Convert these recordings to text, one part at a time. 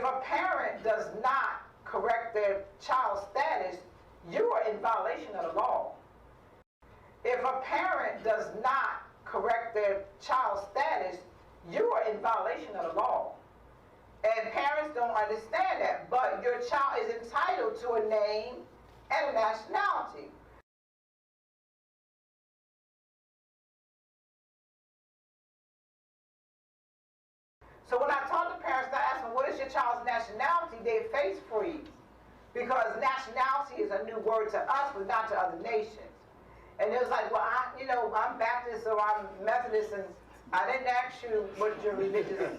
If a parent does not correct their child's status, you are in violation of the law. If a parent does not correct their child's status, you are in violation of the law. And parents don't understand that, but your child is entitled to a name and a nationality. So when I talk to parents, I ask them, what is your child's nationality? They face freeze. Because nationality is a new word to us, but not to other nations. And it was like, well, I'm Baptist or I'm Methodist, and I didn't ask you what your religious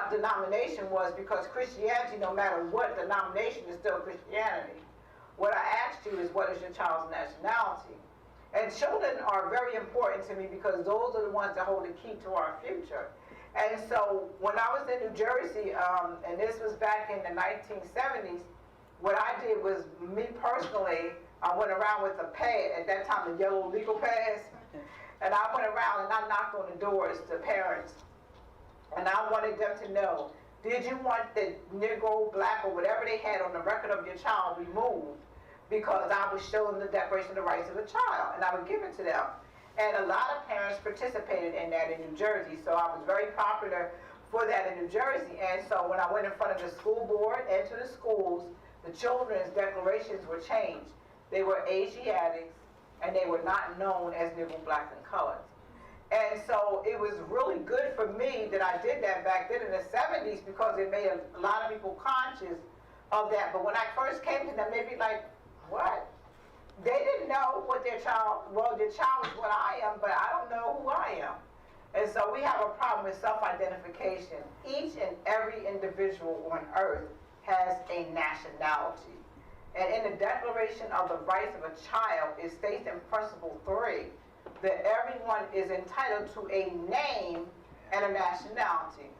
denomination was, because Christianity, no matter what denomination, is still Christianity. What I asked you is, what is your child's nationality? And children are very important to me because those are the ones that hold the key to our future. And so when I was in New Jersey, and this was back in the 1970s, what I did was, me personally, I went around with a pad, at that time the yellow legal pads, and I went around and I knocked on the doors to parents, and I wanted them to know, did you want the Negro, Black, or whatever they had on the record of your child removed? Because I would show them the Declaration of the Rights of the Child, and I would give it to them. And a lot of parents participated in that in New Jersey, so I was very popular for that in New Jersey. And so when I went in front of the school board and to the schools, the children's declarations were changed. They were Asiatics, and they were not known as Negro, Black, and Colored. And so it was really good for me that I did that back then in the 70s, because it made a lot of people conscious of that. But when I first came to them, they'd be like, what? They didn't know what their child, well, their child is what I am, but I don't know who I am. And so we have a problem with self-identification. Each and every individual on earth has a nationality. And in the Declaration of the Rights of a Child, it states in Principle 3 that everyone is entitled to a name and a nationality.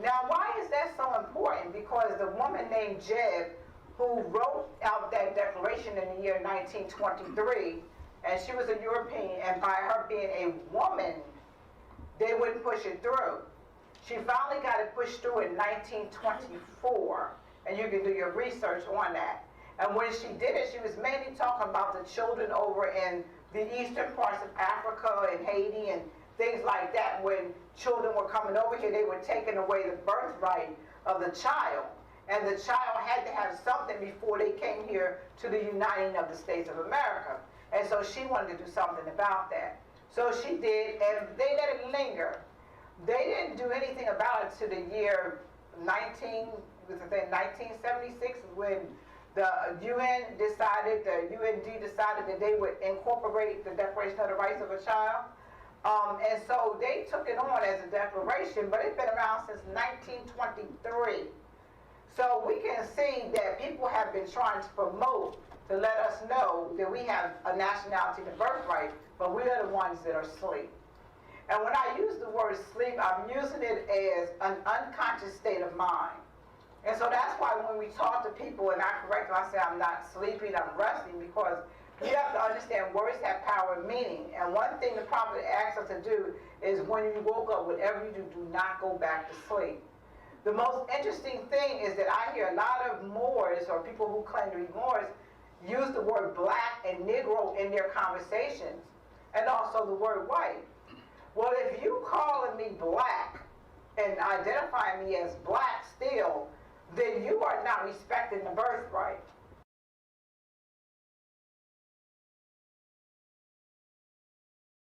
Now, why is that so important? Because the woman named Jeb, who wrote out that declaration in the year 1923, and she was a European, and by her being a woman, they wouldn't push it through. She finally got it pushed through in 1924, and you can do your research on that. And when she did it, she was mainly talking about the children over in the eastern parts of Africa and Haiti and things like that. When children were coming over here, they were taking away the birthright of the child. And the child had to have something before they came here to the uniting of the States of America. And so she wanted to do something about that. So she did, and they let it linger. They didn't do anything about it to the year 1976, when the UN decided, the UND decided that they would incorporate the Declaration of the Rights of a Child. And so they took it on as a declaration, but it's been around since 1923. So we can see that people have been trying to promote to let us know that we have a nationality and a birthright, but we are the ones that are asleep. And when I use the word sleep, I'm using it as an unconscious state of mind. And so that's why when we talk to people and I correct them, I say I'm not sleeping, I'm resting, because you have to understand words have power and meaning. And one thing the prophet asks us to do is, when you woke up, whatever you do, do not go back to sleep. The most interesting thing is that I hear a lot of Moors, or people who claim to be Moors, use the word black and Negro in their conversations, and also the word white. Well, if you calling me black and identifying me as black still, then you are not respecting the birthright.